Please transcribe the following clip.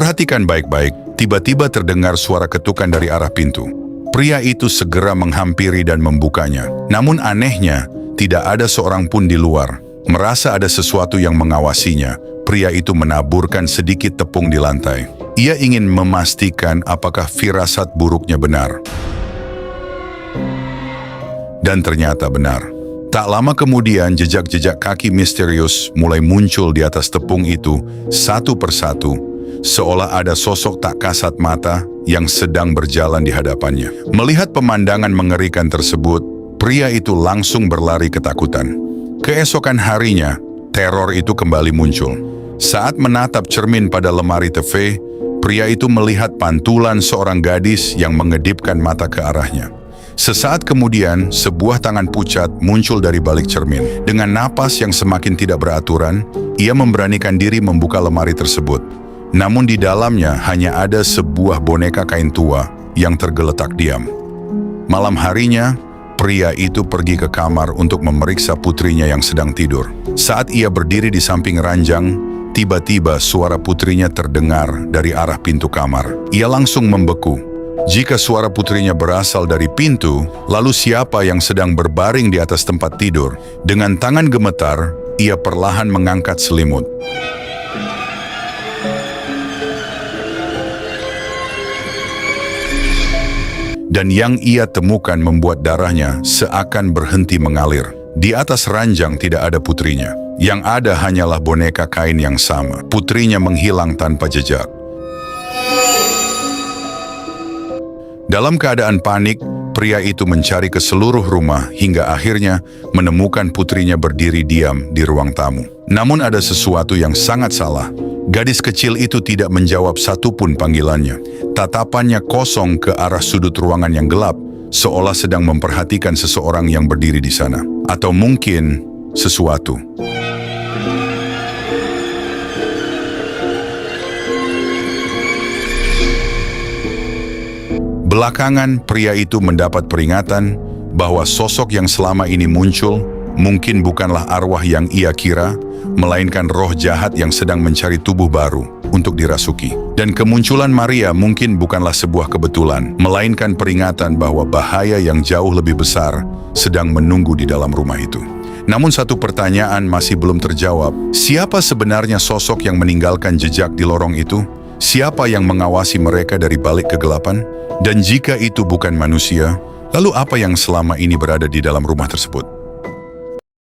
Perhatikan baik-baik, tiba-tiba terdengar suara ketukan dari arah pintu. Pria itu segera menghampiri dan membukanya. Namun anehnya, tidak ada seorang pun di luar. Merasa ada sesuatu yang mengawasinya, pria itu menaburkan sedikit tepung di lantai. Ia ingin memastikan apakah firasat buruknya benar. Dan ternyata benar. Tak lama kemudian, jejak-jejak kaki misterius mulai muncul di atas tepung itu, satu persatu, seolah ada sosok tak kasat mata yang sedang berjalan di hadapannya. Melihat pemandangan mengerikan tersebut, pria itu langsung berlari ketakutan. Keesokan harinya, teror itu kembali muncul. Saat menatap cermin pada lemari TV, pria itu melihat pantulan seorang gadis yang mengedipkan mata ke arahnya. Sesaat kemudian, sebuah tangan pucat muncul dari balik cermin. Dengan napas yang semakin tidak beraturan, ia memberanikan diri membuka lemari tersebut. Namun di dalamnya hanya ada sebuah boneka kain tua yang tergeletak diam. Malam harinya, pria itu pergi ke kamar untuk memeriksa putrinya yang sedang tidur. Saat ia berdiri di samping ranjang, tiba-tiba suara putrinya terdengar dari arah pintu kamar. Ia langsung membeku. Jika suara putrinya berasal dari pintu, lalu siapa yang sedang berbaring di atas tempat tidur? Dengan tangan gemetar, ia perlahan mengangkat selimut. Dan yang ia temukan membuat darahnya seakan berhenti mengalir. Di atas ranjang tidak ada putrinya. Yang ada hanyalah boneka kain yang sama. Putrinya menghilang tanpa jejak. Dalam keadaan panik, pria itu mencari ke seluruh rumah hingga akhirnya menemukan putrinya berdiri diam di ruang tamu. Namun ada sesuatu yang sangat salah. Gadis kecil itu tidak menjawab satupun panggilannya. Tatapannya kosong ke arah sudut ruangan yang gelap, seolah sedang memperhatikan seseorang yang berdiri di sana. Atau mungkin sesuatu. Belakangan, pria itu mendapat peringatan bahwa sosok yang selama ini muncul mungkin bukanlah arwah yang ia kira, melainkan roh jahat yang sedang mencari tubuh baru untuk dirasuki. Dan kemunculan Maria mungkin bukanlah sebuah kebetulan, melainkan peringatan bahwa bahaya yang jauh lebih besar sedang menunggu di dalam rumah itu. Namun satu pertanyaan masih belum terjawab. Siapa sebenarnya sosok yang meninggalkan jejak di lorong itu? Siapa yang mengawasi mereka dari balik kegelapan? Dan jika itu bukan manusia, lalu apa yang selama ini berada di dalam rumah tersebut?